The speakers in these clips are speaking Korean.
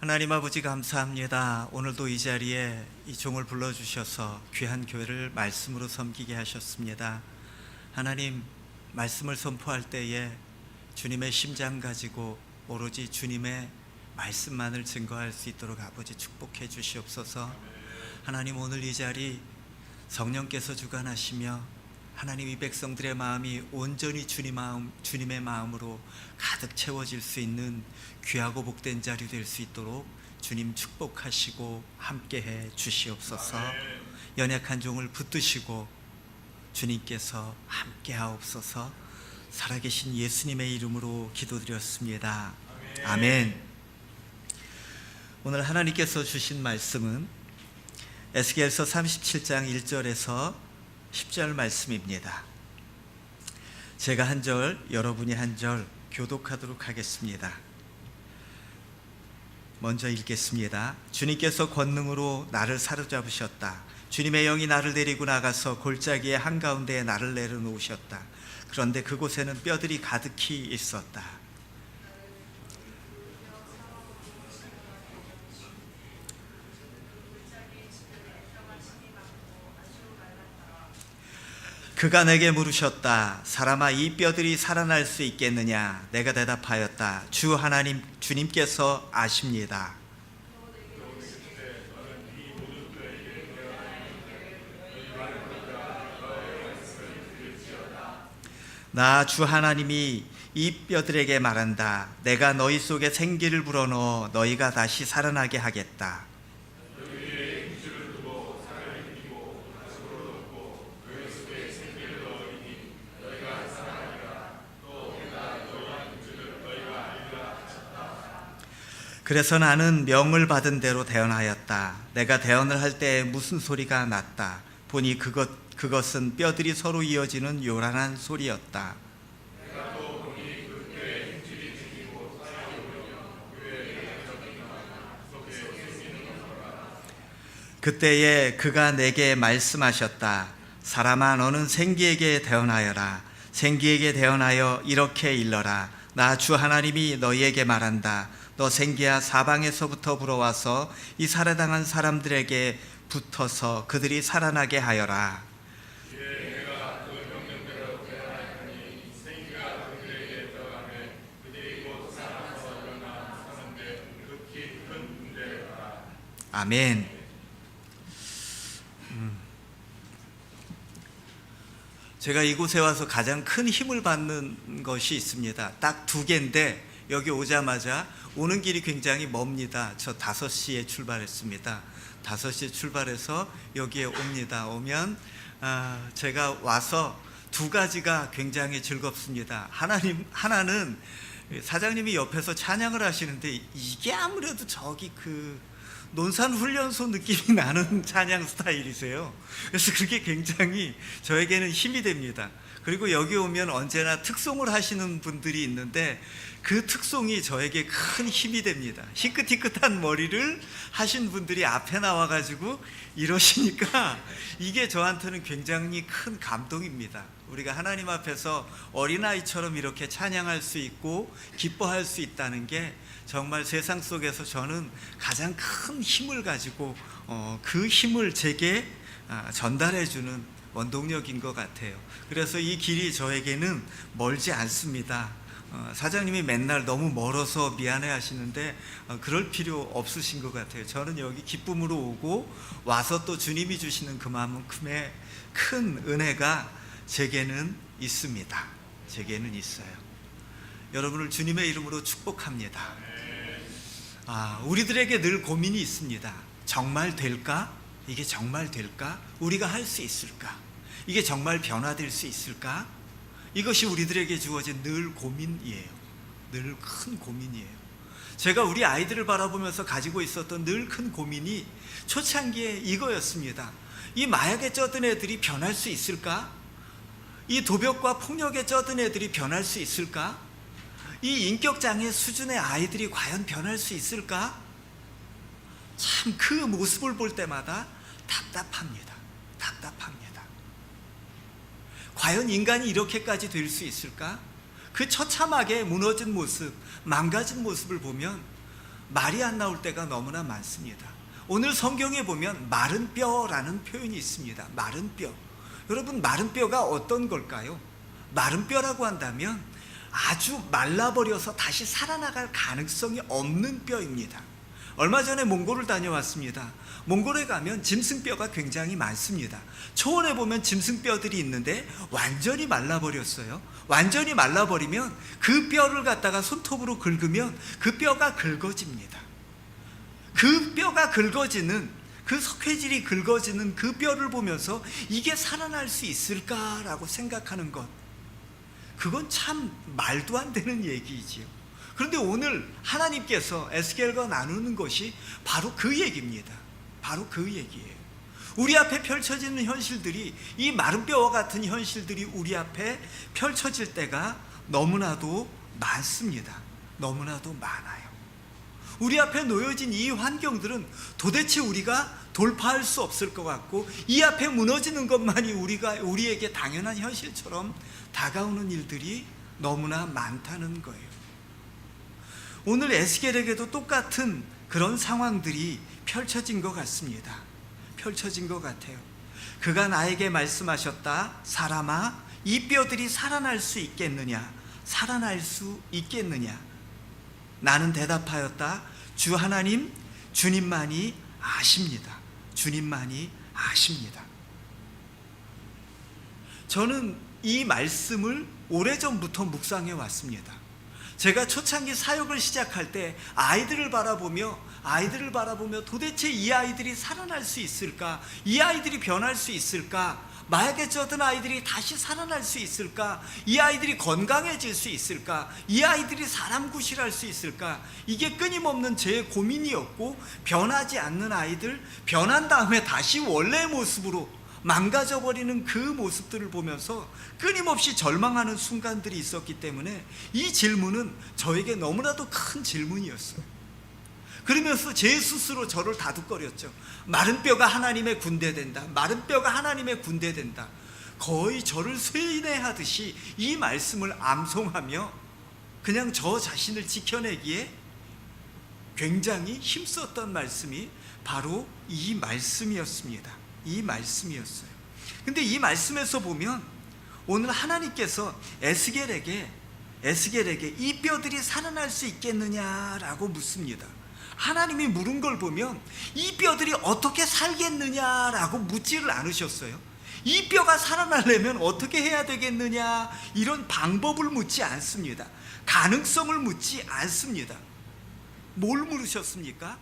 하나님 아버지 감사합니다. 오늘도 이 자리에 이 종을 불러주셔서 귀한 교회를 말씀으로 섬기게 하셨습니다. 하나님, 말씀을 선포할 때에 주님의 심장 가지고 오로지 주님의 말씀만을 증거할 수 있도록 아버지 축복해 주시옵소서. 하나님, 오늘 이 자리 성령께서 주관하시며 하나님, 이 백성들의 마음이 온전히 주님의 마음으로 가득 채워질 수 있는 귀하고 복된 자리 될 수 있도록 주님 축복하시고 함께해 주시옵소서. 연약한 종을 붙드시고 주님께서 함께하옵소서. 살아계신 예수님의 이름으로 기도드렸습니다. 아멘. 오늘 하나님께서 주신 말씀은 에스겔서 37장 1절에서 10절 말씀입니다. 제가 한 절, 여러분이 한 절 교독하도록 하겠습니다. 먼저 읽겠습니다. 주님께서 권능으로 나를 사로잡으셨다. 주님의 영이 나를 데리고 나가서 골짜기의 한가운데에 나를 내려놓으셨다. 그런데 그곳에는 뼈들이 가득히 있었다. 그가 내게 물으셨다. 사람아, 이 뼈들이 살아날 수 있겠느냐? 내가 대답하였다. 주 하나님, 주님께서 아십니다. 나 주 하나님이 이 뼈들에게 말한다. 내가 너희 속에 생기를 불어넣어 너희가 다시 살아나게 하겠다. 그래서 나는 명을 받은 대로 대언하였다. 내가 대언을 할 때 무슨 소리가 났다. 보니 그것은 뼈들이 서로 이어지는 요란한 소리였다. 그때에 그가 내게 말씀하셨다. 사람아, 너는 생기에게 대언하여라. 생기에게 대언하여 이렇게 일러라. 나 주 하나님이 너희에게 말한다. 너 생기야, 사방에서부터 불어와서 이 살해당한 사람들에게 붙어서 그들이 살아나게 하여라. 아멘. 제가 이곳에 와서 가장 큰 힘을 받는 것이 있습니다. 딱 두 개인데 여기 오자마자 오는 길이 굉장히 멉니다. 저 5시에 출발했습니다. 5시에 출발해서 여기에 옵니다. 오면 제가 와서 두 가지가 굉장히 즐겁습니다. 하나는 사장님이 옆에서 찬양을 하시는데 이게 아무래도 저기 논산훈련소 느낌이 나는 찬양 스타일이세요. 그래서 그게 굉장히 저에게는 힘이 됩니다. 그리고 여기 오면 언제나 특송을 하시는 분들이 있는데 그 특송이 저에게 큰 힘이 됩니다. 희끗희끗한 머리를 하신 분들이 앞에 나와가지고 이러시니까 이게 저한테는 굉장히 큰 감동입니다. 우리가 하나님 앞에서 어린아이처럼 이렇게 찬양할 수 있고 기뻐할 수 있다는 게 정말 세상 속에서 저는 가장 큰 힘을 가지고 그 힘을 제게 전달해주는 원동력인 것 같아요. 그래서 이 길이 저에게는 멀지 않습니다. 사장님이 맨날 너무 멀어서 미안해 하시는데 그럴 필요 없으신 것 같아요. 저는 여기 기쁨으로 오고 와서 또 주님이 주시는 그만큼의 큰 은혜가 제게는 있습니다. 제게는 있어요. 여러분을 주님의 이름으로 축복합니다. 우리들에게 늘 고민이 있습니다. 정말 될까? 이게 정말 될까? 우리가 할 수 있을까? 이게 정말 변화될 수 있을까? 이것이 우리들에게 주어진 늘 고민이에요. 늘 큰 고민이에요. 제가 우리 아이들을 바라보면서 가지고 있었던 늘 큰 고민이 초창기에 이거였습니다. 이 마약에 쩌든 애들이 변할 수 있을까? 이 도벽과 폭력에 쩌든 애들이 변할 수 있을까? 이 인격장애 수준의 아이들이 과연 변할 수 있을까? 참 그 모습을 볼 때마다 답답합니다. 답답합니다. 과연 인간이 이렇게까지 될 수 있을까? 그 처참하게 무너진 모습, 망가진 모습을 보면 말이 안 나올 때가 너무나 많습니다. 오늘 성경에 보면 마른 뼈라는 표현이 있습니다. 마른 뼈. 여러분, 마른 뼈가 어떤 걸까요? 마른 뼈라고 한다면 아주 말라버려서 다시 살아나갈 가능성이 없는 뼈입니다. 얼마 전에 몽골을 다녀왔습니다. 몽골에 가면 짐승뼈가 굉장히 많습니다. 초원에 보면 짐승뼈들이 있는데 완전히 말라버렸어요. 완전히 말라버리면 그 뼈를 갖다가 손톱으로 긁으면 그 뼈가 긁어집니다. 그 뼈가 긁어지는, 그 석회질이 긁어지는 그 뼈를 보면서 이게 살아날 수 있을까라고 생각하는 것, 그건 참 말도 안 되는 얘기이지요. 그런데 오늘 하나님께서 에스겔과 나누는 것이 바로 그 얘기입니다. 바로 그 얘기예요. 우리 앞에 펼쳐지는 현실들이, 이 마른 뼈와 같은 현실들이 우리 앞에 펼쳐질 때가 너무나도 많습니다. 너무나도 많아요. 우리 앞에 놓여진 이 환경들은 도대체 우리가 돌파할 수 없을 것 같고, 이 앞에 무너지는 것만이 우리에게 당연한 현실처럼 다가오는 일들이 너무나 많다는 거예요. 오늘 에스겔에게도 똑같은 그런 상황들이 펼쳐진 것 같습니다. 펼쳐진 것 같아요. 그가 나에게 말씀하셨다. 사람아, 이 뼈들이 살아날 수 있겠느냐? 살아날 수 있겠느냐? 나는 대답하였다. 주 하나님, 주님만이 아십니다. 주님만이 아십니다. 저는 이 말씀을 오래전부터 묵상해 왔습니다. 제가 초창기 사역을 시작할 때 아이들을 바라보며 도대체 이 아이들이 살아날 수 있을까? 이 아이들이 변할 수 있을까? 마약에 젖은 아이들이 다시 살아날 수 있을까? 이 아이들이 건강해질 수 있을까? 이 아이들이 사람 구실할 수 있을까? 이게 끊임없는 제 고민이었고, 변하지 않는 아이들, 변한 다음에 다시 원래의 모습으로 망가져버리는 그 모습들을 보면서 끊임없이 절망하는 순간들이 있었기 때문에 이 질문은 저에게 너무나도 큰 질문이었어요. 그러면서 제 스스로 저를 다독거렸죠. 마른 뼈가 하나님의 군대 된다. 마른 뼈가 하나님의 군대 된다. 거의 저를 쇠뇌하듯이 이 말씀을 암송하며 그냥 저 자신을 지켜내기에 굉장히 힘썼던 말씀이 바로 이 말씀이었습니다. 이 말씀이었어요. 근데 이 말씀에서 보면 오늘 하나님께서 에스겔에게 이 뼈들이 살아날 수 있겠느냐라고 묻습니다. 하나님이 물은 걸 보면 이 뼈들이 어떻게 살겠느냐라고 묻지를 않으셨어요. 이 뼈가 살아나려면 어떻게 해야 되겠느냐, 이런 방법을 묻지 않습니다. 가능성을 묻지 않습니다. 뭘 물으셨습니까?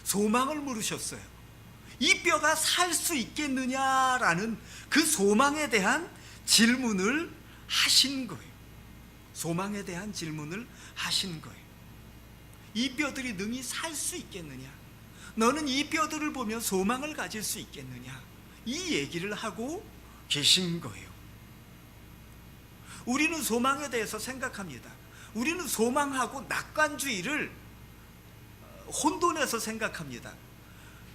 소망을 물으셨어요. 이 뼈가 살 수 있겠느냐라는 그 소망에 대한 질문을 하신 거예요. 소망에 대한 질문을 하신 거예요. 이 뼈들이 능히 살 수 있겠느냐? 너는 이 뼈들을 보며 소망을 가질 수 있겠느냐? 이 얘기를 하고 계신 거예요. 우리는 소망에 대해서 생각합니다. 우리는 소망하고 낙관주의를 혼돈해서 생각합니다.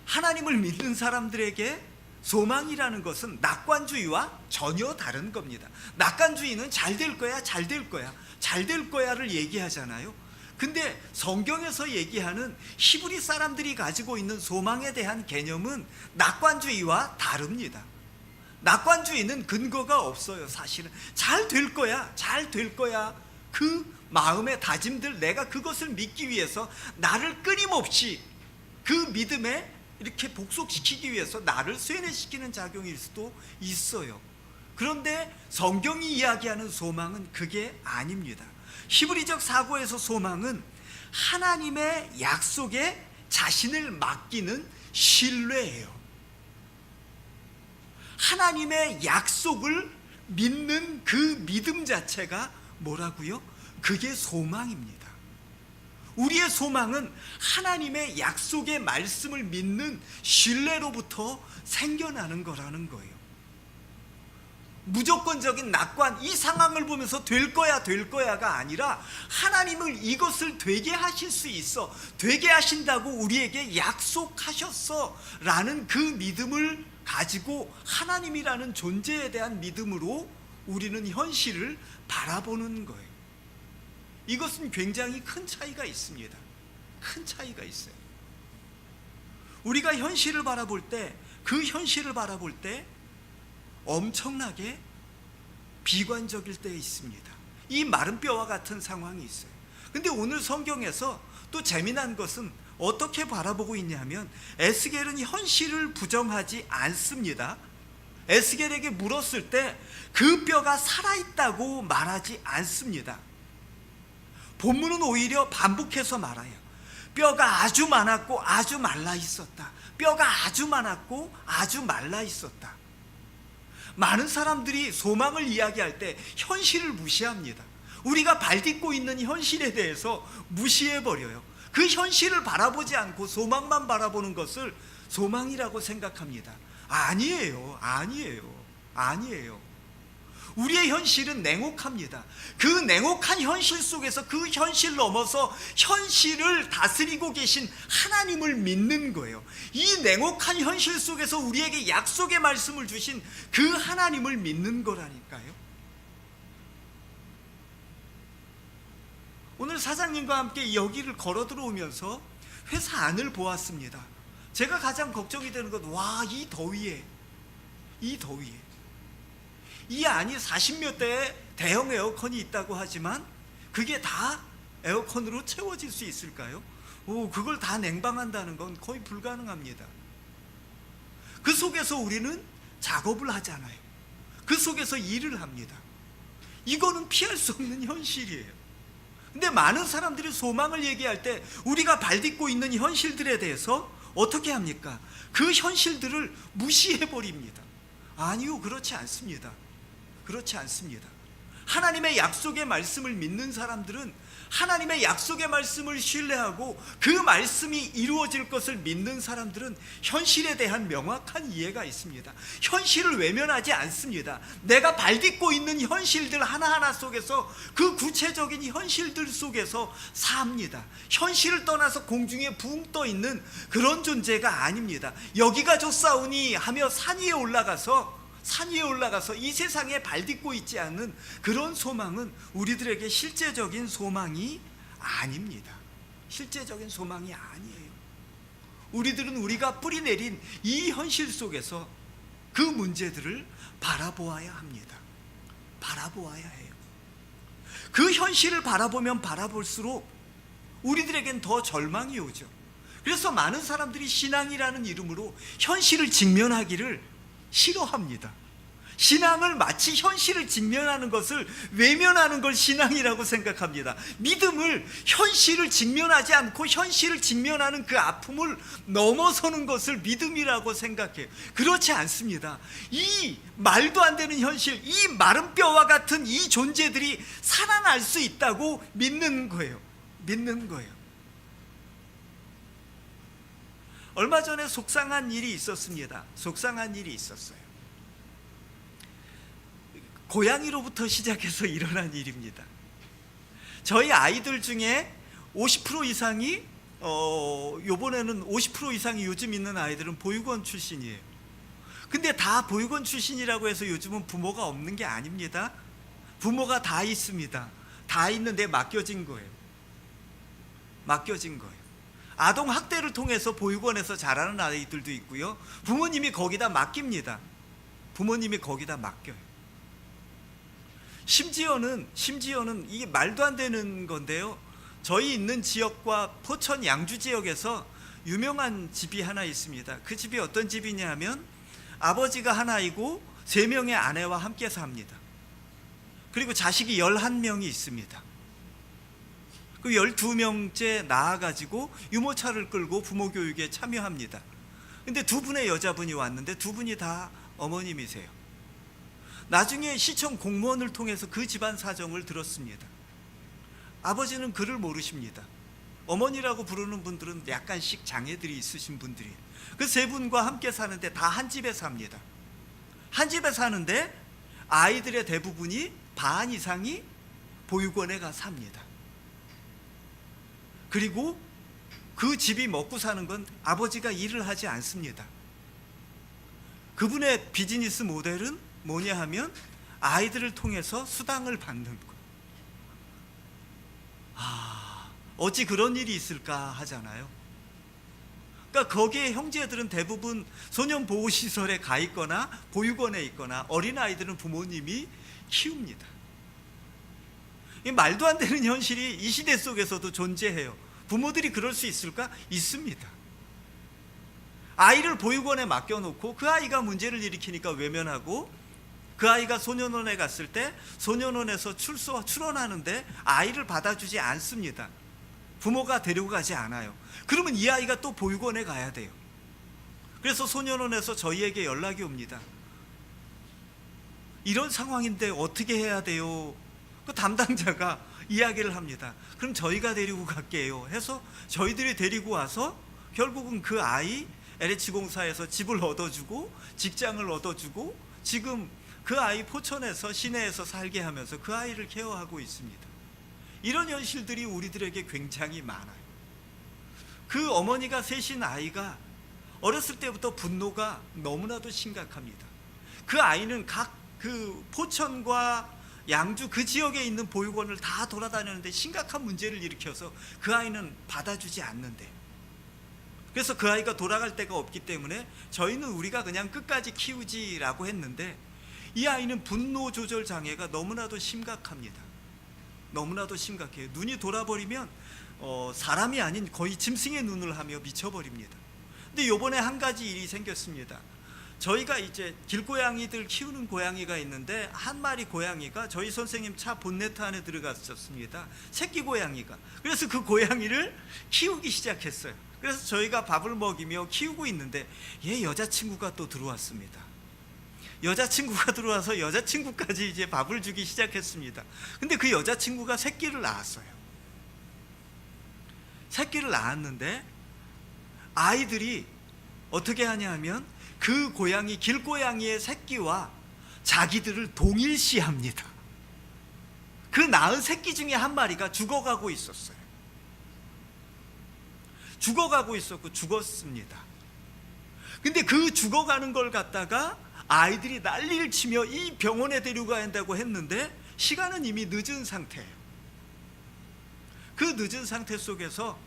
하나님을 믿는 사람들에게 소망이라는 것은 낙관주의와 전혀 다른 겁니다. 낙관주의는 잘 될 거야, 잘 될 거야, 잘 될 거야를 얘기하잖아요. 근데 성경에서 얘기하는 히브리 사람들이 가지고 있는 소망에 대한 개념은 낙관주의와 다릅니다. 낙관주의는 근거가 없어요. 사실은 잘 될 거야, 잘 될 거야, 그 마음의 다짐들, 내가 그것을 믿기 위해서 나를 끊임없이 그 믿음에 이렇게 복속시키기 위해서 나를 쇠뇌시키는 작용일 수도 있어요. 그런데 성경이 이야기하는 소망은 그게 아닙니다. 히브리적 사고에서 소망은 하나님의 약속에 자신을 맡기는 신뢰예요. 하나님의 약속을 믿는 그 믿음 자체가 뭐라고요? 그게 소망입니다. 우리의 소망은 하나님의 약속의 말씀을 믿는 신뢰로부터 생겨나는 거라는 거예요. 무조건적인 낙관, 이 상황을 보면서 될 거야, 될 거야가 아니라 하나님을 이것을 되게 하실 수 있어, 되게 하신다고 우리에게 약속하셨어 라는 그 믿음을 가지고 하나님이라는 존재에 대한 믿음으로 우리는 현실을 바라보는 거예요. 이것은 굉장히 큰 차이가 있습니다. 큰 차이가 있어요. 우리가 현실을 바라볼 때, 그 현실을 바라볼 때 엄청나게 비관적일 때 있습니다. 이 마른 뼈와 같은 상황이 있어요. 근데 오늘 성경에서 또 재미난 것은 어떻게 바라보고 있냐면, 에스겔은 현실을 부정하지 않습니다. 에스겔에게 물었을 때 그 뼈가 살아있다고 말하지 않습니다. 본문은 오히려 반복해서 말해요. 뼈가 아주 많았고 아주 말라 있었다. 뼈가 아주 많았고 아주 말라 있었다. 많은 사람들이 소망을 이야기할 때 현실을 무시합니다. 우리가 발딛고 있는 현실에 대해서 무시해버려요. 그 현실을 바라보지 않고 소망만 바라보는 것을 소망이라고 생각합니다. 아니에요. 우리의 현실은 냉혹합니다. 그 냉혹한 현실 속에서, 그 현실 넘어서 현실을 다스리고 계신 하나님을 믿는 거예요. 이 냉혹한 현실 속에서 우리에게 약속의 말씀을 주신 그 하나님을 믿는 거라니까요. 오늘 사장님과 함께 여기를 걸어 들어오면서 회사 안을 보았습니다. 제가 가장 걱정이 되는 건, 이 더위에 이 안이 40몇 대의 대형 에어컨이 있다고 하지만 그게 다 에어컨으로 채워질 수 있을까요? 그걸 다 냉방한다는 건 거의 불가능합니다. 그 속에서 우리는 작업을 하잖아요. 그 속에서 일을 합니다. 이거는 피할 수 없는 현실이에요. 근데 많은 사람들이 소망을 얘기할 때 우리가 발딛고 있는 현실들에 대해서 어떻게 합니까? 그 현실들을 무시해버립니다. 아니요, 그렇지 않습니다. 하나님의 약속의 말씀을 믿는 사람들은, 하나님의 약속의 말씀을 신뢰하고 그 말씀이 이루어질 것을 믿는 사람들은 현실에 대한 명확한 이해가 있습니다. 현실을 외면하지 않습니다. 내가 발딛고 있는 현실들 하나하나 속에서, 그 구체적인 현실들 속에서 삽니다. 현실을 떠나서 공중에 붕 떠 있는 그런 존재가 아닙니다. 여기가 좋사오니 하며 산 위에 올라가서 이 세상에 발딛고 있지 않는 그런 소망은 우리들에게 실제적인 소망이 아닙니다. 실제적인 소망이 아니에요. 우리들은 우리가 뿌리내린 이 현실 속에서 그 문제들을 바라보아야 합니다. 바라보아야 해요. 그 현실을 바라보면 바라볼수록 우리들에겐 더 절망이 오죠. 그래서 많은 사람들이 신앙이라는 이름으로 현실을 직면하기를 싫어합니다. 신앙을 마치 현실을 직면하는 것을 외면하는 걸 신앙이라고 생각합니다. 믿음을 현실을 직면하지 않고 현실을 직면하는 그 아픔을 넘어서는 것을 믿음이라고 생각해요. 그렇지 않습니다. 이 말도 안 되는 현실, 이 마른 뼈와 같은 이 존재들이 살아날 수 있다고 믿는 거예요. 얼마 전에 속상한 일이 있었습니다. 고양이로부터 시작해서 일어난 일입니다. 저희 아이들 중에 50% 이상이 요번에는 50% 이상이 요즘 있는 아이들은 보육원 출신이에요. 근데 다 보육원 출신이라고 해서 요즘은 부모가 없는 게 아닙니다. 부모가 다 있습니다. 다 있는데 맡겨진 거예요. 아동 학대를 통해서 보육원에서 자라는 아이들도 있고요. 부모님이 거기다 맡깁니다. 맡겨요. 심지어는 이게 말도 안 되는 건데요. 저희 있는 지역과 포천 양주 지역에서 유명한 집이 하나 있습니다. 그 집이 어떤 집이냐 하면, 아버지가 하나이고 3명의 아내와 함께 삽니다. 그리고 자식이 11명이 있습니다. 그 12명째 낳아가지고 유모차를 끌고 부모 교육에 참여합니다. 근데 2분의 여자분이 왔는데 2분이 다 어머님이세요. 나중에 시청 공무원을 통해서 그 집안 사정을 들었습니다. 아버지는 그를 모르십니다. 어머니라고 부르는 분들은 약간씩 장애들이 있으신 분들이에요. 그 3분과 함께 사는데 다 한 집에 삽니다. 한 집에 사는데 아이들의 대부분이 반 이상이 보육원에 가 삽니다. 그리고 그 집이 먹고 사는 건 아버지가 일을 하지 않습니다. 그분의 비즈니스 모델은 뭐냐 하면 아이들을 통해서 수당을 받는 것. 어찌 그런 일이 있을까 하잖아요. 그러니까 거기에 형제들은 대부분 소년보호시설에 가 있거나 보육원에 있거나 어린아이들은 부모님이 키웁니다. 이 말도 안 되는 현실이 이 시대 속에서도 존재해요. 부모들이 그럴 수 있을까? 있습니다. 아이를 보육원에 맡겨놓고 그 아이가 문제를 일으키니까 외면하고, 그 아이가 소년원에 갔을 때 소년원에서 출원하는데 아이를 받아주지 않습니다. 부모가 데리고 가지 않아요. 그러면 이 아이가 또 보육원에 가야 돼요. 그래서 소년원에서 저희에게 연락이 옵니다. 이런 상황인데 어떻게 해야 돼요? 그 담당자가 이야기를 합니다. 그럼 저희가 데리고 갈게요 해서 저희들이 데리고 와서 결국은 그 아이 LH공사에서 집을 얻어주고 직장을 얻어주고 지금 그 아이 포천에서 시내에서 살게 하면서 그 아이를 케어하고 있습니다. 이런 현실들이 우리들에게 굉장히 많아요. 그 어머니가 셋인 아이가 어렸을 때부터 분노가 너무나도 심각합니다. 그 아이는 각 그 포천과 양주 그 지역에 있는 보육원을 다 돌아다녔는데 심각한 문제를 일으켜서 그 아이는 받아주지 않는데, 그래서 그 아이가 돌아갈 데가 없기 때문에 저희는 우리가 그냥 끝까지 키우지라고 했는데, 이 아이는 분노 조절 장애가 너무나도 심각합니다. 너무나도 심각해요. 눈이 돌아버리면 사람이 아닌 거의 짐승의 눈을 하며 미쳐버립니다. 근데 요번에 한 가지 일이 생겼습니다. 저희가 이제 길고양이들 키우는 고양이가 있는데 한 마리 고양이가 저희 선생님 차 본네트 안에 들어갔었습니다. 새끼 고양이가. 그래서 그 고양이를 키우기 시작했어요. 그래서 저희가 밥을 먹이며 키우고 있는데 얘 여자친구가 또 들어왔습니다. 여자친구가 들어와서 여자친구까지 이제 밥을 주기 시작했습니다. 근데 그 여자친구가 새끼를 낳았어요. 새끼를 낳았는데 아이들이 어떻게 하냐 하면 그 고양이, 길고양이의 새끼와 자기들을 동일시합니다. 그 낳은 새끼 중에 한 마리가 죽어가고 있었어요. 죽어가고 있었고 죽었습니다. 근데 그 죽어가는 걸 갖다가 아이들이 난리를 치며 이 병원에 데려가야 한다고 했는데 시간은 이미 늦은 상태예요. 그 늦은 상태 속에서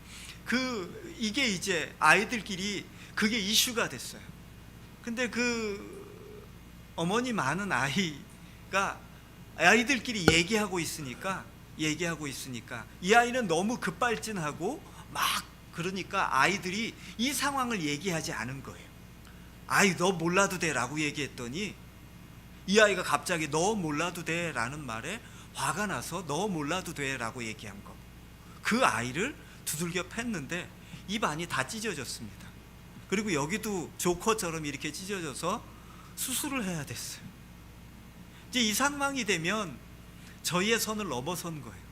이게 이제 아이들끼리 그게 이슈가 됐어요. 근데 그 어머니 많은 아이가 아이들끼리 얘기하고 있으니까 이 아이는 너무 급발진하고 막 그러니까 아이들이 이 상황을 얘기하지 않은 거예요. 아이 너 몰라도 돼 라고 얘기했더니 이 아이가 갑자기 너 몰라도 돼 라는 말에 화가 나서 너 몰라도 돼 라고 얘기한 거. 그 아이를 두들겨 팼는데 입안이 다 찢어졌습니다. 그리고 여기도 조커처럼 이렇게 찢어져서 수술을 해야 됐어요. 이제 이 상황이 되면 저희의 선을 넘어선 거예요.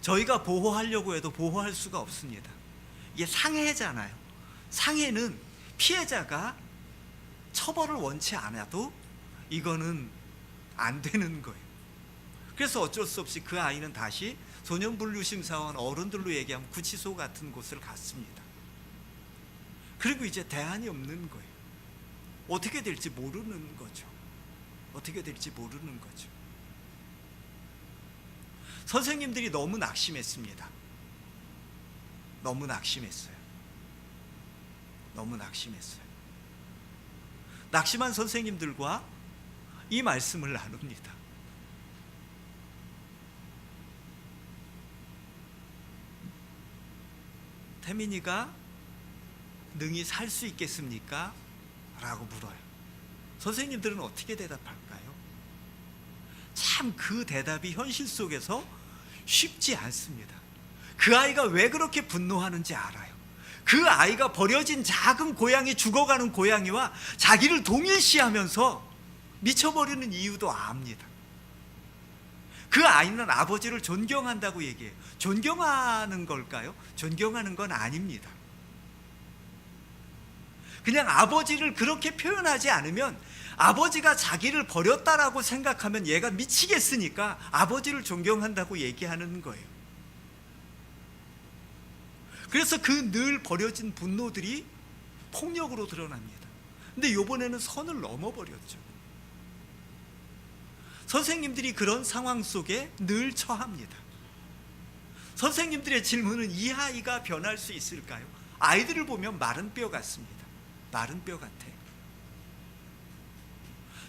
저희가 보호하려고 해도 보호할 수가 없습니다. 이게 상해잖아요. 상해는 피해자가 처벌을 원치 않아도 이거는 안 되는 거예요. 그래서 어쩔 수 없이 그 아이는 다시 소년분류심사원 어른들로 얘기하면 구치소 같은 곳을 갔습니다. 그리고 이제 대안이 없는 거예요. 어떻게 될지 모르는 거죠. 어떻게 될지 모르는 거죠. 선생님들이 너무 낙심했습니다. 너무 낙심했어요. 너무 낙심했어요. 낙심한 선생님들과 이 말씀을 나눕니다. 태민이가 능히 살 수 있겠습니까? 라고 물어요. 선생님들은 어떻게 대답할까요? 참 그 대답이 현실 속에서 쉽지 않습니다. 그 아이가 왜 그렇게 분노하는지 알아요. 그 아이가 버려진 작은 고양이, 죽어가는 고양이와 자기를 동일시하면서 미쳐버리는 이유도 압니다. 그 아이는 아버지를 존경한다고 얘기해요. 존경하는 걸까요? 존경하는 건 아닙니다. 그냥 아버지를 그렇게 표현하지 않으면 아버지가 자기를 버렸다라고 생각하면 얘가 미치겠으니까 아버지를 존경한다고 얘기하는 거예요. 그래서 그 늘 버려진 분노들이 폭력으로 드러납니다. 근데 이번에는 선을 넘어버렸죠. 선생님들이 그런 상황 속에 늘 처합니다. 선생님들의 질문은 이 아이가 변할 수 있을까요? 아이들을 보면 마른 뼈 같습니다. 마른 뼈 같아요.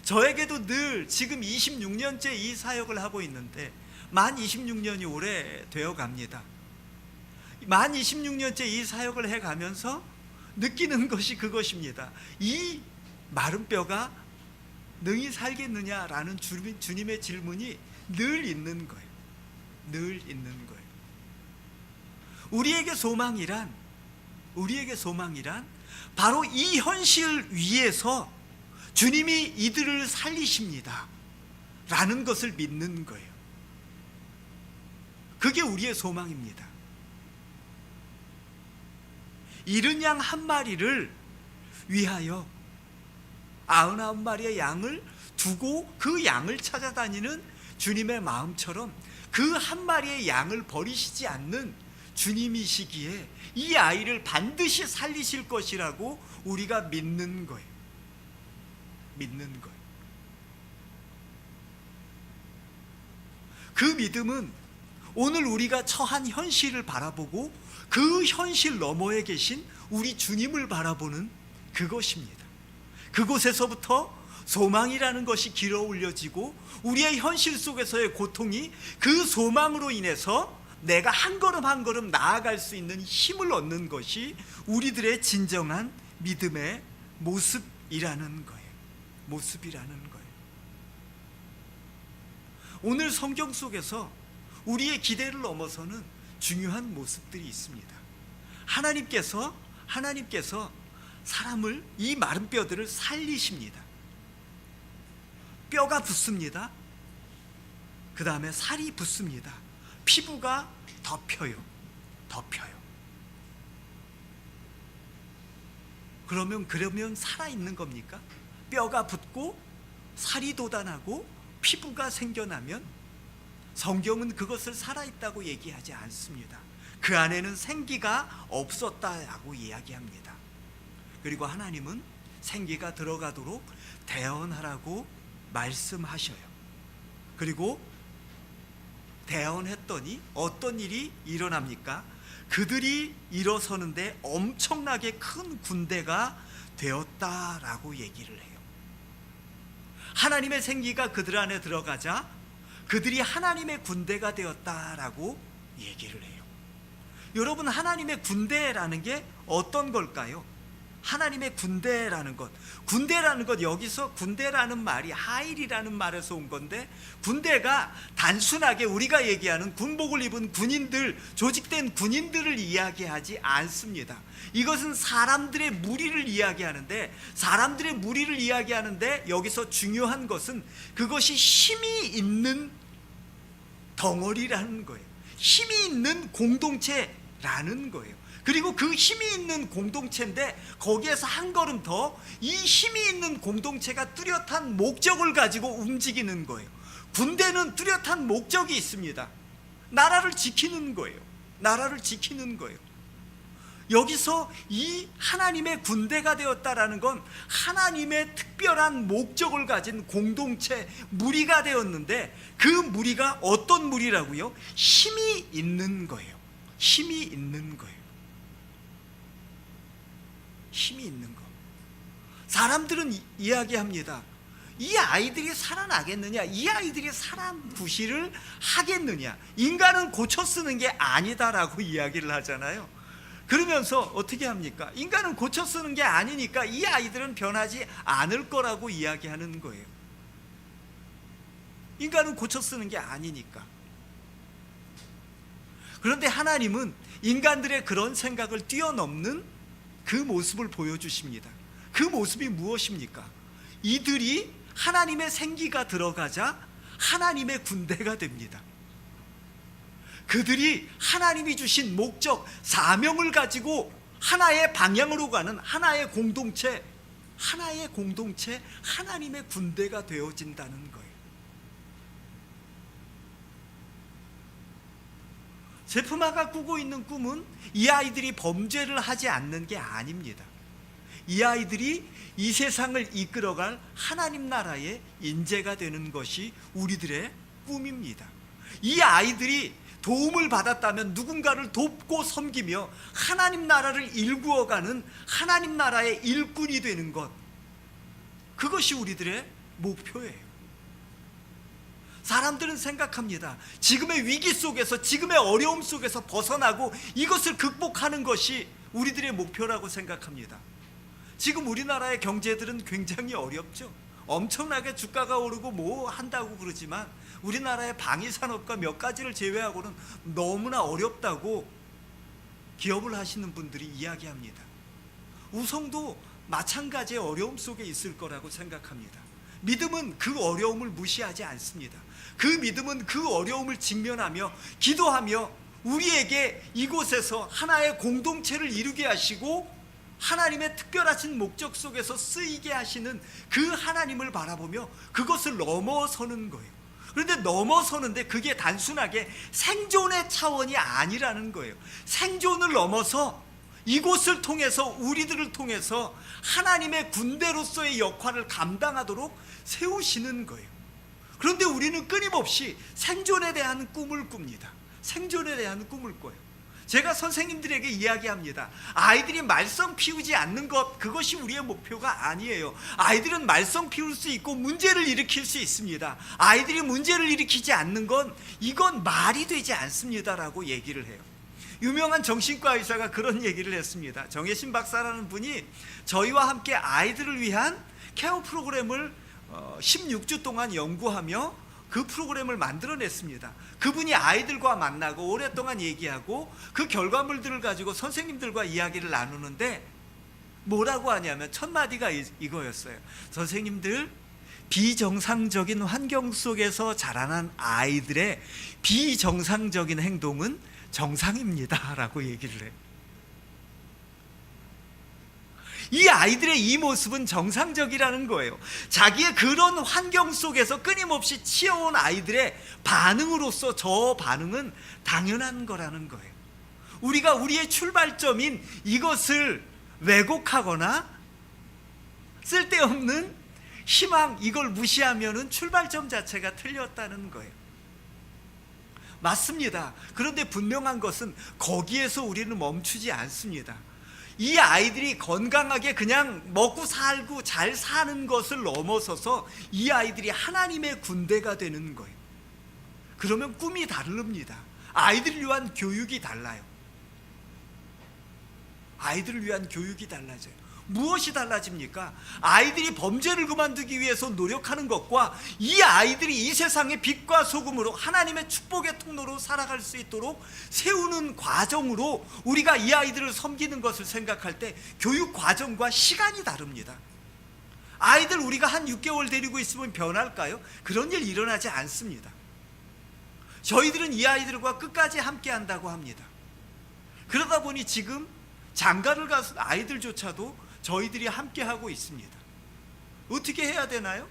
저에게도 늘 지금 26년째 이 사역을 하고 있는데 만 26년이 오래 되어 갑니다. 만 26년째 이 사역을 해가면서 느끼는 것이 그것입니다. 이 마른 뼈가 능히 살겠느냐라는 주님의 질문이 늘 있는 거예요. 늘 있는 거예요. 우리에게 소망이란 바로 이 현실 위에서 주님이 이들을 살리십니다 라는 것을 믿는 거예요. 그게 우리의 소망입니다. 잃은 양 한 마리를 위하여 99마리의 양을 두고 그 양을 찾아다니는 주님의 마음처럼 그 한 마리의 양을 버리시지 않는 주님이시기에 이 아이를 반드시 살리실 것이라고 우리가 믿는 거예요. 믿는 거예요. 그 믿음은 오늘 우리가 처한 현실을 바라보고 그 현실 너머에 계신 우리 주님을 바라보는 그것입니다. 그곳에서부터 소망이라는 것이 길어 올려지고 우리의 현실 속에서의 고통이 그 소망으로 인해서 내가 한 걸음 한 걸음 나아갈 수 있는 힘을 얻는 것이 우리들의 진정한 믿음의 모습이라는 거예요. 모습이라는 거예요. 오늘 성경 속에서 우리의 기대를 넘어서는 중요한 모습들이 있습니다. 하나님께서 사람을, 이 마른 뼈들을 살리십니다. 뼈가 붙습니다. 그 다음에 살이 붙습니다. 피부가 덮여요. 그러면 살아있는 겁니까? 뼈가 붙고 살이 돋아나고 피부가 생겨나면 성경은 그것을 살아있다고 얘기하지 않습니다. 그 안에는 생기가 없었다라고 이야기합니다. 그리고 하나님은 생기가 들어가도록 대언하라고 말씀하셔요. 그리고 대언했더니 어떤 일이 일어납니까? 그들이 일어서는데 엄청나게 큰 군대가 되었다라고 얘기를 해요. 하나님의 생기가 그들 안에 들어가자 그들이 하나님의 군대가 되었다라고 얘기를 해요. 여러분, 하나님의 군대라는 게 어떤 걸까요? 하나님의 군대라는 것, 여기서 군대라는 말이 하일이라는 말에서 온 건데, 군대가 단순하게 우리가 얘기하는 군복을 입은 군인들, 조직된 군인들을 이야기하지 않습니다. 이것은 사람들의 무리를 이야기하는데 여기서 중요한 것은 그것이 힘이 있는 덩어리라는 거예요. 힘이 있는 공동체라는 거예요. 그리고 그 힘이 있는 공동체인데 거기에서 한 걸음 더 이 힘이 있는 공동체가 뚜렷한 목적을 가지고 움직이는 거예요. 군대는 뚜렷한 목적이 있습니다. 나라를 지키는 거예요. 여기서 이 하나님의 군대가 되었다라는 건 하나님의 특별한 목적을 가진 공동체, 무리가 되었는데 그 무리가 어떤 무리라고요? 힘이 있는 거예요. 힘이 있는 거. 사람들은 이야기합니다. 이 아이들이 살아나겠느냐? 이 아이들이 사람 구실을 하겠느냐? 인간은 고쳐 쓰는 게 아니다라고 이야기를 하잖아요. 그러면서 어떻게 합니까? 인간은 고쳐 쓰는 게 아니니까 이 아이들은 변하지 않을 거라고 이야기하는 거예요. 인간은 고쳐 쓰는 게 아니니까. 그런데 하나님은 인간들의 그런 생각을 뛰어넘는 그 모습을 보여주십니다. 그 모습이 무엇입니까? 이들이 하나님의 생기가 들어가자 하나님의 군대가 됩니다. 그들이 하나님이 주신 목적, 사명을 가지고 하나의 방향으로 가는 하나의 공동체, 하나님의 군대가 되어진다는 거예요. 제프마가 꾸고 있는 꿈은 이 아이들이 범죄를 하지 않는 게 아닙니다. 이 아이들이 이 세상을 이끌어갈 하나님 나라의 인재가 되는 것이 우리들의 꿈입니다. 이 아이들이 도움을 받았다면 누군가를 돕고 섬기며 하나님 나라를 일구어가는 하나님 나라의 일꾼이 되는 것, 그것이 우리들의 목표예요. 사람들은 생각합니다. 지금의 위기 속에서, 지금의 어려움 속에서 벗어나고 이것을 극복하는 것이 우리들의 목표라고 생각합니다. 지금 우리나라의 경제들은 굉장히 어렵죠. 엄청나게 주가가 오르고 뭐 한다고 그러지만 우리나라의 방위산업과 몇 가지를 제외하고는 너무나 어렵다고 기업을 하시는 분들이 이야기합니다. 우성도 마찬가지의 어려움 속에 있을 거라고 생각합니다. 믿음은 그 어려움을 무시하지 않습니다. 그 믿음은 그 어려움을 직면하며 기도하며 우리에게 이곳에서 하나의 공동체를 이루게 하시고 하나님의 특별하신 목적 속에서 쓰이게 하시는 그 하나님을 바라보며 그것을 넘어서는 거예요. 그런데 넘어서는데 그게 단순하게 생존의 차원이 아니라는 거예요. 생존을 넘어서 이곳을 통해서, 우리들을 통해서 하나님의 군대로서의 역할을 감당하도록 세우시는 거예요. 그런데 우리는 끊임없이 생존에 대한 꿈을 꿉니다. 생존에 대한 꿈을 꿔요. 제가 선생님들에게 이야기합니다. 아이들이 말썽 피우지 않는 것, 그것이 우리의 목표가 아니에요. 아이들은 말썽 피울 수 있고 문제를 일으킬 수 있습니다. 아이들이 문제를 일으키지 않는 건 이건 말이 되지 않습니다라고 얘기를 해요. 유명한 정신과 의사가 그런 얘기를 했습니다. 정혜신 박사라는 분이 저희와 함께 아이들을 위한 케어 프로그램을 16주 동안 연구하며 그 프로그램을 만들어냈습니다. 그분이 아이들과 만나고 오랫동안 얘기하고 그 결과물들을 가지고 선생님들과 이야기를 나누는데 뭐라고 하냐면 첫 마디가 이거였어요. 선생님들, 비정상적인 환경 속에서 자라난 아이들의 비정상적인 행동은 정상입니다 라고 얘기를 해요. 이 아이들의 이 모습은 정상적이라는 거예요. 자기의 그런 환경 속에서 끊임없이 치어온 아이들의 반응으로서 저 반응은 당연한 거라는 거예요. 우리가 우리의 출발점인 이것을 왜곡하거나 쓸데없는 희망, 이걸 무시하면은 출발점 자체가 틀렸다는 거예요. 맞습니다. 그런데 분명한 것은 거기에서 우리는 멈추지 않습니다. 이 아이들이 건강하게 그냥 먹고 살고 잘 사는 것을 넘어서서 이 아이들이 하나님의 군대가 되는 거예요. 그러면 꿈이 다릅니다. 아이들을 위한 교육이 달라요. 아이들을 위한 교육이 달라져요. 무엇이 달라집니까? 아이들이 범죄를 그만두기 위해서 노력하는 것과 이 아이들이 이 세상의 빛과 소금으로 하나님의 축복의 통로로 살아갈 수 있도록 세우는 과정으로 우리가 이 아이들을 섬기는 것을 생각할 때 교육 과정과 시간이 다릅니다. 아이들 우리가 한 6개월 데리고 있으면 변할까요? 그런 일 일어나지 않습니다. 저희들은 이 아이들과 끝까지 함께 한다고 합니다. 그러다 보니 지금 장가를 가서 아이들조차도 저희들이 함께 하고 있습니다. 어떻게 해야 되나요?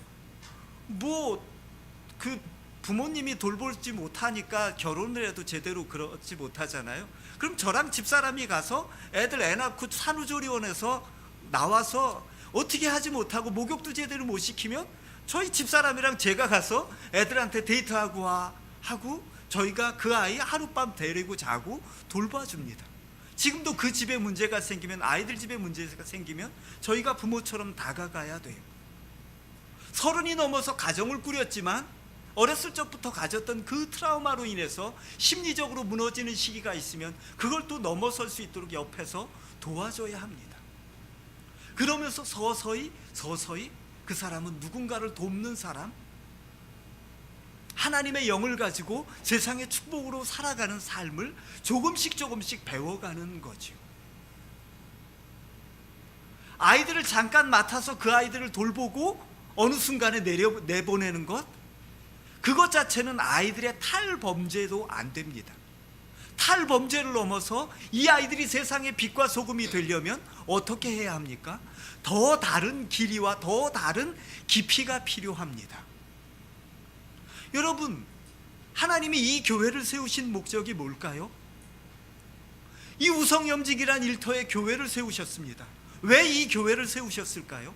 그 부모님이 돌보지 못하니까 결혼을 해도 제대로 그렇지 못하잖아요. 그럼 저랑 집사람이 가서 애들 애 낳고 산후조리원에서 나와서 어떻게 하지 못하고 목욕도 제대로 못 시키면 저희 집사람이랑 제가 가서 애들한테 데이트하고 와 하고 저희가 그 아이 하룻밤 데리고 자고 돌봐줍니다. 지금도 그 집에 문제가 생기면, 아이들 집에 문제가 생기면 저희가 부모처럼 다가가야 돼요. 30이 넘어서 가정을 꾸렸지만 어렸을 적부터 가졌던 그 트라우마로 인해서 심리적으로 무너지는 시기가 있으면 그걸 또 넘어설 수 있도록 옆에서 도와줘야 합니다. 그러면서 서서히 그 사람은 누군가를 돕는 사람, 하나님의 영을 가지고 세상의 축복으로 살아가는 삶을 조금씩 배워가는 거죠. 아이들을 잠깐 맡아서 그 아이들을 돌보고 어느 순간에 내보내는 것, 그것 자체는 아이들의 탈범죄도 안 됩니다. 탈범죄를 넘어서 이 아이들이 세상의 빛과 소금이 되려면 어떻게 해야 합니까? 더 다른 길이와 더 다른 깊이가 필요합니다. 여러분, 하나님이 이 교회를 세우신 목적이 뭘까요? 이 우성염직이란 일터에 교회를 세우셨습니다. 왜 이 교회를 세우셨을까요?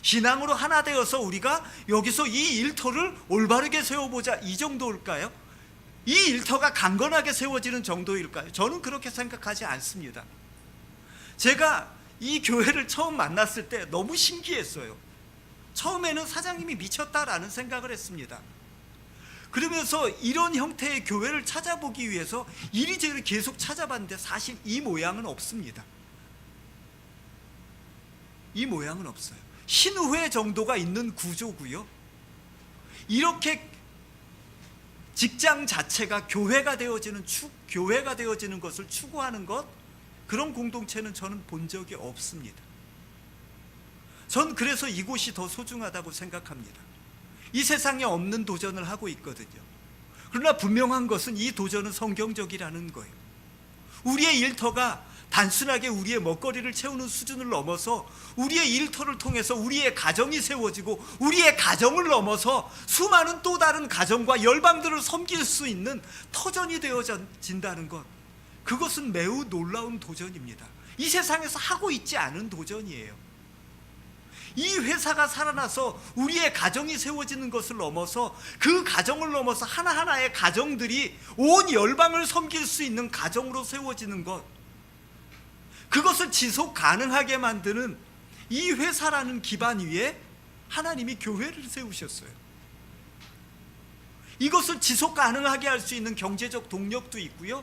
신앙으로 하나 되어서 우리가 여기서 이 일터를 올바르게 세워보자, 이 정도일까요? 이 일터가 강건하게 세워지는 정도일까요? 저는 그렇게 생각하지 않습니다. 제가 이 교회를 처음 만났을 때 너무 신기했어요. 처음에는 사장님이 미쳤다라는 생각을 했습니다. 그러면서 이런 형태의 교회를 찾아보기 위해서 이리저리 계속 찾아봤는데 사실 이 모양은 없습니다. 이 모양은 없어요. 신우회 정도가 있는 구조고요. 이렇게 직장 자체가 교회가 되어지는 교회가 되어지는 것을 추구하는 것, 그런 공동체는 저는 본 적이 없습니다. 전 그래서 이곳이 더 소중하다고 생각합니다. 이 세상에 없는 도전을 하고 있거든요. 그러나 분명한 것은 이 도전은 성경적이라는 거예요. 우리의 일터가 단순하게 우리의 먹거리를 채우는 수준을 넘어서 우리의 일터를 통해서 우리의 가정이 세워지고 우리의 가정을 넘어서 수많은 또 다른 가정과 열방들을 섬길 수 있는 터전이 되어진다는 것, 그것은 매우 놀라운 도전입니다. 이 세상에서 하고 있지 않은 도전이에요. 이 회사가 살아나서 우리의 가정이 세워지는 것을 넘어서 그 가정을 넘어서 하나하나의 가정들이 온 열방을 섬길 수 있는 가정으로 세워지는 것, 그것을 지속 가능하게 만드는 이 회사라는 기반 위에 하나님이 교회를 세우셨어요. 이것을 지속 가능하게 할 수 있는 경제적 동력도 있고요.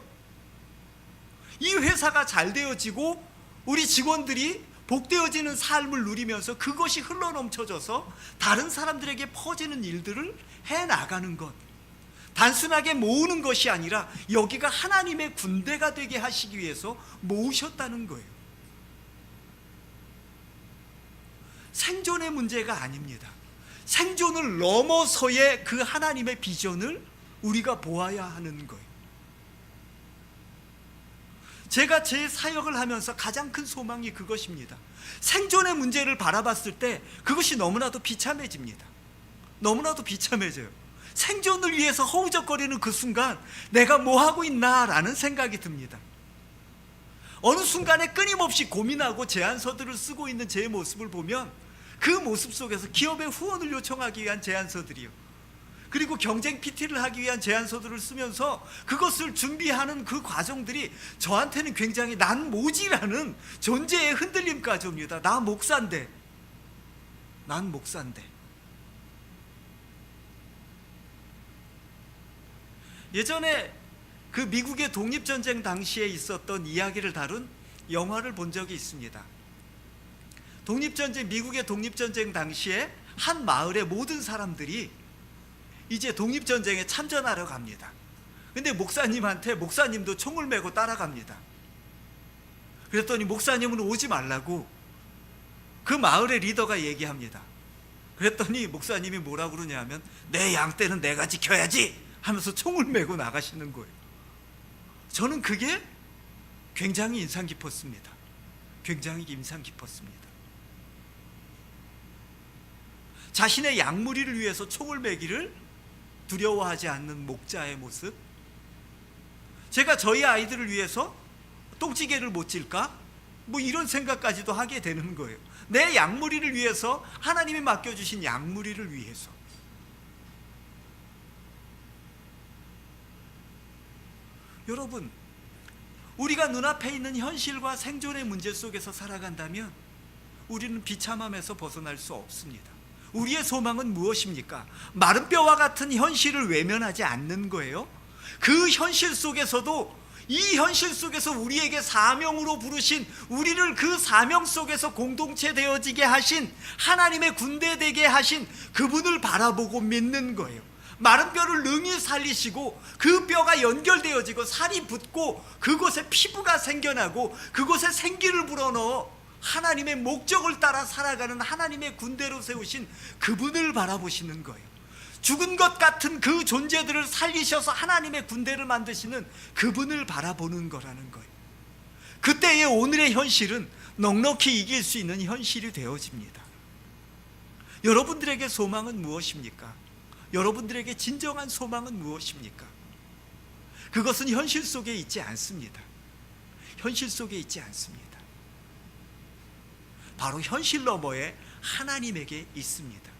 이 회사가 잘 되어지고 우리 직원들이 복되어지는 삶을 누리면서 그것이 흘러넘쳐져서 다른 사람들에게 퍼지는 일들을 해나가는 것, 단순하게 모으는 것이 아니라 여기가 하나님의 군대가 되게 하시기 위해서 모으셨다는 거예요. 생존의 문제가 아닙니다. 생존을 넘어서의 그 하나님의 비전을 우리가 보아야 하는 거예요. 제가 제 사역을 하면서 가장 큰 소망이 그것입니다. 생존의 문제를 바라봤을 때 그것이 너무나도 비참해집니다. 너무나도 비참해져요. 생존을 위해서 허우적거리는 그 순간 내가 뭐 하고 있나 라는 생각이 듭니다. 어느 순간에 끊임없이 고민하고 제안서들을 쓰고 있는 제 모습을 보면 그 모습 속에서 기업의 후원을 요청하기 위한 제안서들이요, 그리고 경쟁 PT를 하기 위한 제안서들을 쓰면서 그것을 준비하는 그 과정들이 저한테는 굉장히 난 뭐지라는 존재의 흔들림까지 옵니다. 나 목사인데, 난 목사인데. 예전에 그 미국의 독립전쟁 당시에 있었던 이야기를 다룬 영화를 본 적이 있습니다. 미국의 독립전쟁 당시에 한 마을의 모든 사람들이 이제 독립전쟁에 참전하러 갑니다. 근데 목사님도 총을 메고 따라갑니다. 그랬더니 목사님은 오지 말라고 그 마을의 리더가 얘기합니다. 그랬더니 목사님이 뭐라고 그러냐면 내 양떼는 내가 지켜야지 하면서 총을 메고 나가시는 거예요. 저는 그게 굉장히 인상 깊었습니다. 굉장히 인상 깊었습니다. 자신의 양무리를 위해서 총을 메기를 두려워하지 않는 목자의 모습. 제가 저희 아이들을 위해서 똥찌개를 못 질까? 뭐 이런 생각까지도 하게 되는 거예요. 내 양무리를 위해서, 하나님이 맡겨주신 양무리를 위해서. 여러분, 우리가 눈앞에 있는 현실과 생존의 문제 속에서 살아간다면 우리는 비참함에서 벗어날 수 없습니다. 우리의 소망은 무엇입니까? 마른 뼈와 같은 현실을 외면하지 않는 거예요. 그 현실 속에서도, 이 현실 속에서 우리에게 사명으로 부르신, 우리를 그 사명 속에서 공동체 되어지게 하신, 하나님의 군대 되게 하신 그분을 바라보고 믿는 거예요. 마른 뼈를 능히 살리시고 그 뼈가 연결되어지고 살이 붙고 그곳에 피부가 생겨나고 그곳에 생기를 불어넣어 하나님의 목적을 따라 살아가는 하나님의 군대로 세우신 그분을 바라보시는 거예요. 죽은 것 같은 그 존재들을 살리셔서 하나님의 군대를 만드시는 그분을 바라보는 거라는 거예요. 그때의 오늘의 현실은 넉넉히 이길 수 있는 현실이 되어집니다. 여러분들에게 소망은 무엇입니까? 여러분들에게 진정한 소망은 무엇입니까? 그것은 현실 속에 있지 않습니다. 현실 속에 있지 않습니다. 바로 현실 너머에 하나님에게 있습니다.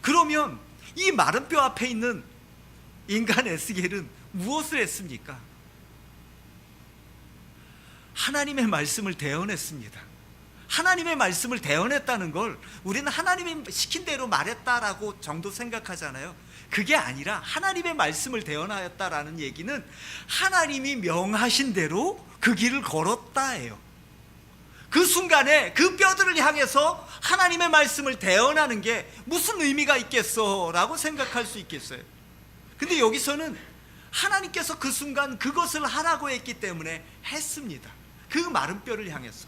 그러면 이 마른 뼈 앞에 있는 인간 에스겔은 무엇을 했습니까? 하나님의 말씀을 대언했습니다. 하나님의 말씀을 대언했다는 걸 우리는 하나님이 시킨 대로 말했다라고 정도 생각하잖아요. 그게 아니라 하나님의 말씀을 대언하였다라는 얘기는 하나님이 명하신 대로 그 길을 걸었다예요. 그 순간에 그 뼈들을 향해서 하나님의 말씀을 대언하는 게 무슨 의미가 있겠어 라고 생각할 수 있겠어요. 근데 여기서는 하나님께서 그 순간 그것을 하라고 했기 때문에 했습니다. 그 마른 뼈를 향해서.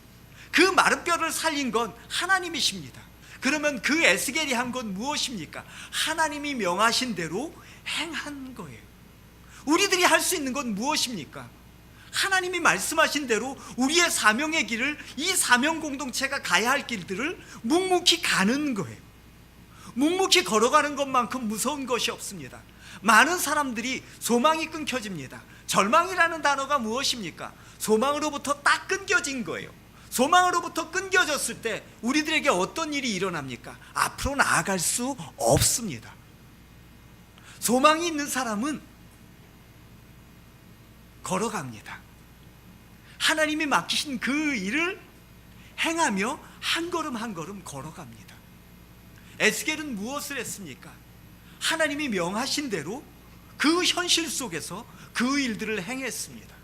그 마른 뼈를 살린 건 하나님이십니다. 그러면 그 에스겔이 한 건 무엇입니까? 하나님이 명하신 대로 행한 거예요. 우리들이 할 수 있는 건 무엇입니까? 하나님이 말씀하신 대로 우리의 사명의 길을, 이 사명 공동체가 가야 할 길들을 묵묵히 가는 거예요. 묵묵히 걸어가는 것만큼 무서운 것이 없습니다. 많은 사람들이 소망이 끊겨집니다. 절망이라는 단어가 무엇입니까? 소망으로부터 딱 끊겨진 거예요. 소망으로부터 끊겨졌을 때 우리들에게 어떤 일이 일어납니까? 앞으로 나아갈 수 없습니다. 소망이 있는 사람은 걸어갑니다. 하나님이 맡기신 그 일을 행하며 한 걸음 한 걸음 걸어갑니다. 에스겔은 무엇을 했습니까? 하나님이 명하신 대로 그 현실 속에서 그 일들을 행했습니다.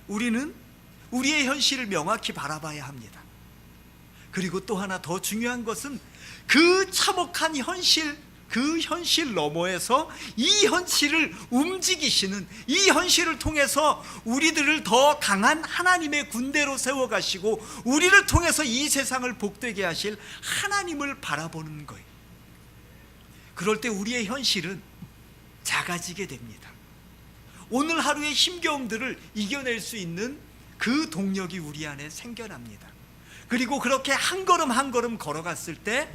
우리는 우리의 현실을 명확히 바라봐야 합니다. 그리고 또 하나 더 중요한 것은 그 참혹한 현실, 그 현실 너머에서 이 현실을 움직이시는, 이 현실을 통해서 우리들을 더 강한 하나님의 군대로 세워가시고 우리를 통해서 이 세상을 복되게 하실 하나님을 바라보는 거예요. 그럴 때 우리의 현실은 작아지게 됩니다. 오늘 하루의 힘겨움들을 이겨낼 수 있는 그 동력이 우리 안에 생겨납니다. 그리고 그렇게 한 걸음 한 걸음 걸어갔을 때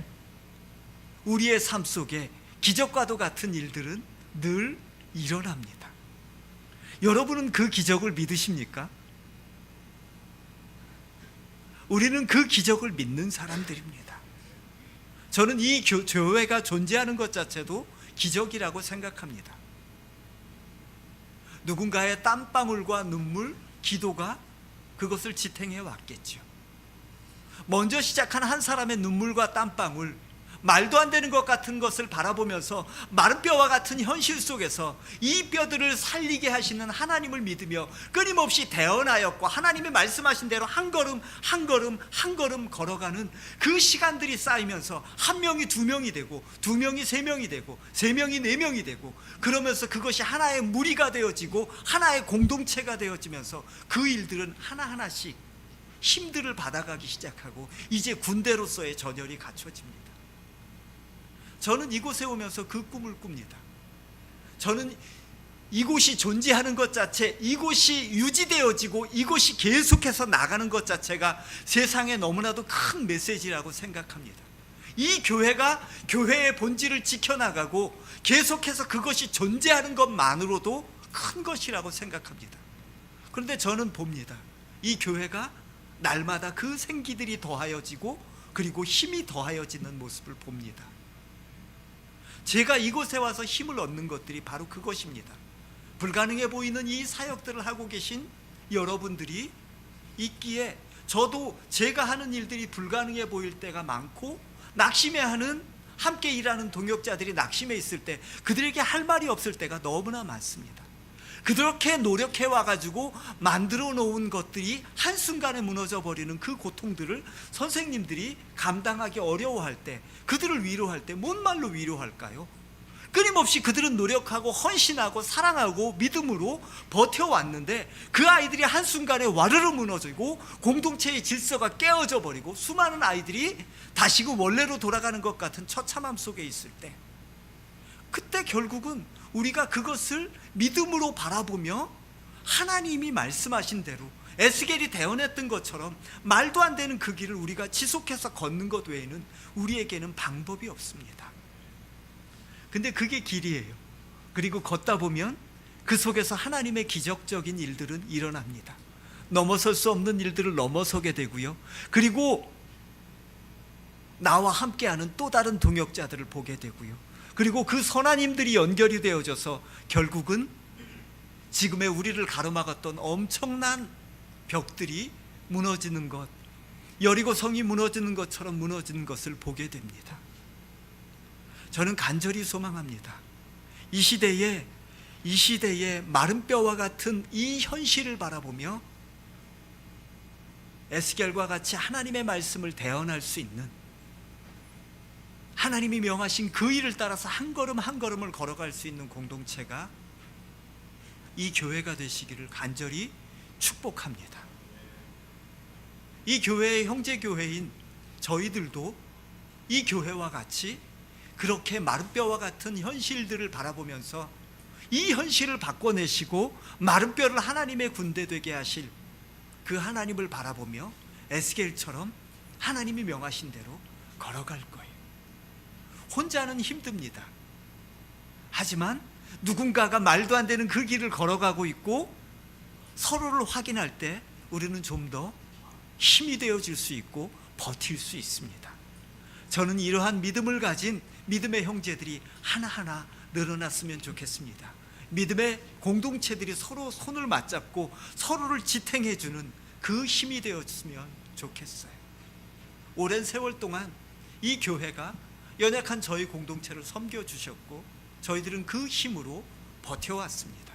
우리의 삶 속에 기적과도 같은 일들은 늘 일어납니다. 여러분은 그 기적을 믿으십니까? 우리는 그 기적을 믿는 사람들입니다. 저는 이 교회가 존재하는 것 자체도 기적이라고 생각합니다. 누군가의 땀방울과 눈물, 기도가 그것을 지탱해 왔겠죠. 먼저 시작한 한 사람의 눈물과 땀방울, 말도 안 되는 것 같은 것을 바라보면서 마른 뼈와 같은 현실 속에서 이 뼈들을 살리게 하시는 하나님을 믿으며 끊임없이 대언하였고 하나님이 말씀하신 대로 한 걸음 한 걸음 한 걸음 걸어가는 그 시간들이 쌓이면서 한 명이 두 명이 되고 두 명이 세 명이 되고 세 명이 네 명이 되고 그러면서 그것이 하나의 무리가 되어지고 하나의 공동체가 되어지면서 그 일들은 하나하나씩 힘들을 받아가기 시작하고 이제 군대로서의 전열이 갖춰집니다. 저는 이곳에 오면서 그 꿈을 꿉니다. 저는 이곳이 존재하는 것 자체, 이곳이 유지되어지고 이곳이 계속해서 나가는 것 자체가 세상에 너무나도 큰 메시지라고 생각합니다. 이 교회가 교회의 본질을 지켜나가고 계속해서 그것이 존재하는 것만으로도 큰 것이라고 생각합니다. 그런데 저는 봅니다. 이 교회가 날마다 그 생기들이 더하여지고 그리고 힘이 더하여지는 모습을 봅니다. 제가 이곳에 와서 힘을 얻는 것들이 바로 그것입니다. 불가능해 보이는 이 사역들을 하고 계신 여러분들이 있기에 저도 제가 하는 일들이 불가능해 보일 때가 많고 낙심해하는 함께 일하는 동역자들이 낙심해 있을 때 그들에게 할 말이 없을 때가 너무나 많습니다. 그렇게 노력해 와가지고 만들어 놓은 것들이 한순간에 무너져 버리는 그 고통들을 선생님들이 감당하기 어려워할 때, 그들을 위로할 때 뭔 말로 위로할까요? 끊임없이 그들은 노력하고 헌신하고 사랑하고 믿음으로 버텨왔는데 그 아이들이 한순간에 와르르 무너지고 공동체의 질서가 깨어져 버리고 수많은 아이들이 다시금 원래로 돌아가는 것 같은 처참함 속에 있을 때, 그때 결국은 우리가 그것을 믿음으로 바라보며 하나님이 말씀하신 대로 에스겔이 대언했던 것처럼 말도 안 되는 그 길을 우리가 지속해서 걷는 것 외에는 우리에게는 방법이 없습니다. 근데 그게 길이에요. 그리고 걷다 보면 그 속에서 하나님의 기적적인 일들은 일어납니다. 넘어설 수 없는 일들을 넘어서게 되고요. 그리고 나와 함께하는 또 다른 동역자들을 보게 되고요. 그리고 그 선한 힘들이 연결이 되어져서 결국은 지금의 우리를 가로막았던 엄청난 벽들이 무너지는 것, 여리고 성이 무너지는 것처럼 무너지는 것을 보게 됩니다. 저는 간절히 소망합니다. 이 시대에 마른 뼈와 같은 이 현실을 바라보며 에스겔과 같이 하나님의 말씀을 대언할 수 있는, 하나님이 명하신 그 일을 따라서 한 걸음 한 걸음을 걸어갈 수 있는 공동체가 이 교회가 되시기를 간절히 축복합니다. 이 교회의 형제교회인 저희들도 이 교회와 같이 그렇게 마른 뼈와 같은 현실들을 바라보면서 이 현실을 바꿔내시고 마른 뼈를 하나님의 군대 되게 하실 그 하나님을 바라보며 에스겔처럼 하나님이 명하신 대로 걸어갈 거예요. 혼자는 힘듭니다. 하지만 누군가가 말도 안 되는 그 길을 걸어가고 있고 서로를 확인할 때 우리는 좀 더 힘이 되어질 수 있고 버틸 수 있습니다. 저는 이러한 믿음을 가진 믿음의 형제들이 하나하나 늘어났으면 좋겠습니다. 믿음의 공동체들이 서로 손을 맞잡고 서로를 지탱해주는 그 힘이 되었으면 좋겠어요. 오랜 세월 동안 이 교회가 연약한 저희 공동체를 섬겨주셨고 저희들은 그 힘으로 버텨왔습니다.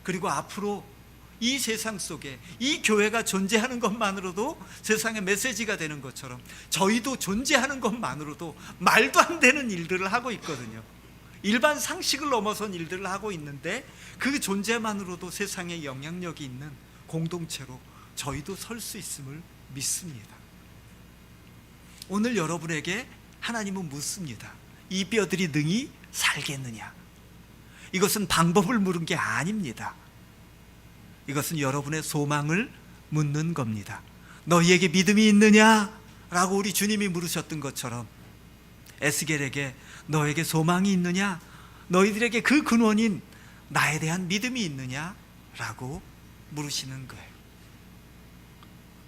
그리고 앞으로 이 세상 속에 이 교회가 존재하는 것만으로도 세상의 메시지가 되는 것처럼 저희도 존재하는 것만으로도 말도 안 되는 일들을 하고 있거든요. 일반 상식을 넘어선 일들을 하고 있는데 그 존재만으로도 세상에 영향력이 있는 공동체로 저희도 설 수 있음을 믿습니다. 오늘 여러분에게 하나님은 묻습니다. 이 뼈들이 능히 살겠느냐? 이것은 방법을 물은 게 아닙니다. 이것은 여러분의 소망을 묻는 겁니다. 너희에게 믿음이 있느냐? 라고 우리 주님이 물으셨던 것처럼 에스겔에게 너에게 소망이 있느냐? 너희들에게 그 근원인 나에 대한 믿음이 있느냐? 라고 물으시는 거예요.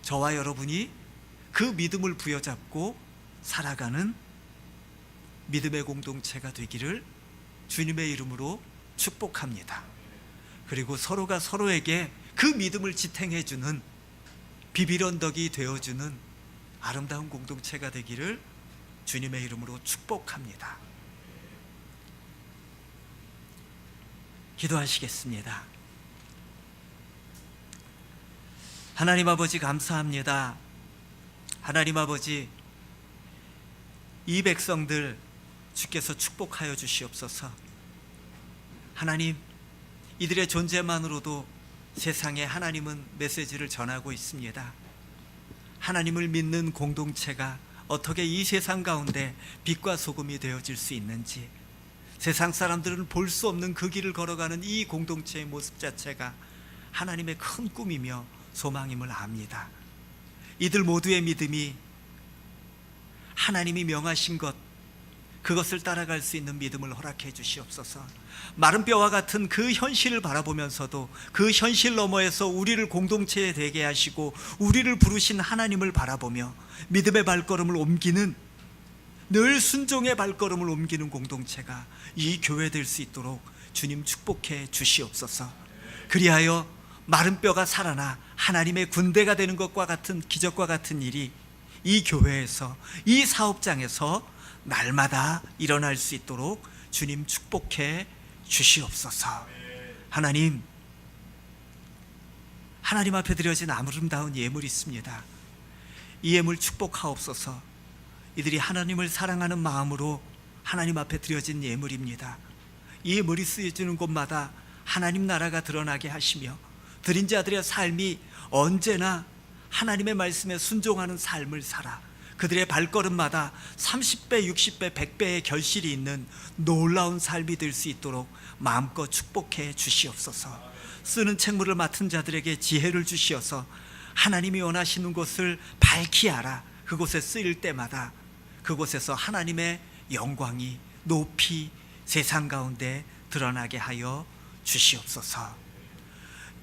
저와 여러분이 그 믿음을 부여잡고 살아가는 믿음의 공동체가 되기를 주님의 이름으로 축복합니다. 그리고 서로가 서로에게 그 믿음을 지탱해주는 비빌언덕이 되어주는 아름다운 공동체가 되기를 주님의 이름으로 축복합니다. 기도하시겠습니다. 하나님 아버지 감사합니다. 하나님 아버지, 이 백성들 주께서 축복하여 주시옵소서. 하나님, 이들의 존재만으로도 세상에 하나님은 메시지를 전하고 있습니다. 하나님을 믿는 공동체가 어떻게 이 세상 가운데 빛과 소금이 되어질 수 있는지, 세상 사람들은 볼 수 없는 그 길을 걸어가는 이 공동체의 모습 자체가 하나님의 큰 꿈이며 소망임을 압니다. 이들 모두의 믿음이 하나님이 명하신 것, 그것을 따라갈 수 있는 믿음을 허락해 주시옵소서. 마른 뼈와 같은 그 현실을 바라보면서도 그 현실 너머에서 우리를 공동체에 되게 하시고 우리를 부르신 하나님을 바라보며 믿음의 발걸음을 옮기는, 늘 순종의 발걸음을 옮기는 공동체가 이 교회 될 수 있도록 주님 축복해 주시옵소서. 그리하여 마른 뼈가 살아나 하나님의 군대가 되는 것과 같은 기적과 같은 일이 이 교회에서, 이 사업장에서 날마다 일어날 수 있도록 주님 축복해 주시옵소서. 하나님 앞에 드려진 아름다운 예물이 있습니다. 이 예물 축복하옵소서. 이들이 하나님을 사랑하는 마음으로 하나님 앞에 드려진 예물입니다. 이 예물이 쓰여지는 곳마다 하나님 나라가 드러나게 하시며 드린 자들의 삶이 언제나 하나님의 말씀에 순종하는 삶을 살아 그들의 발걸음마다 30배, 60배, 100배의 결실이 있는 놀라운 삶이 될 수 있도록 마음껏 축복해 주시옵소서. 쓰는 책무를 맡은 자들에게 지혜를 주시어서 하나님이 원하시는 곳을 밝히 알아 그곳에 쓰일 때마다 그곳에서 하나님의 영광이 높이 세상 가운데 드러나게 하여 주시옵소서.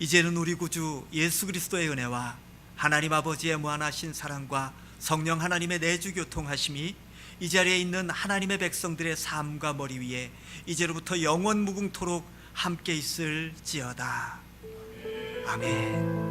이제는 우리 구주 예수 그리스도의 은혜와 하나님 아버지의 무한하신 사랑과 성령 하나님의 내주 교통하심이 이 자리에 있는 하나님의 백성들의 삶과 머리 위에 이제로부터 영원 무궁토록 함께 있을지어다. 아멘.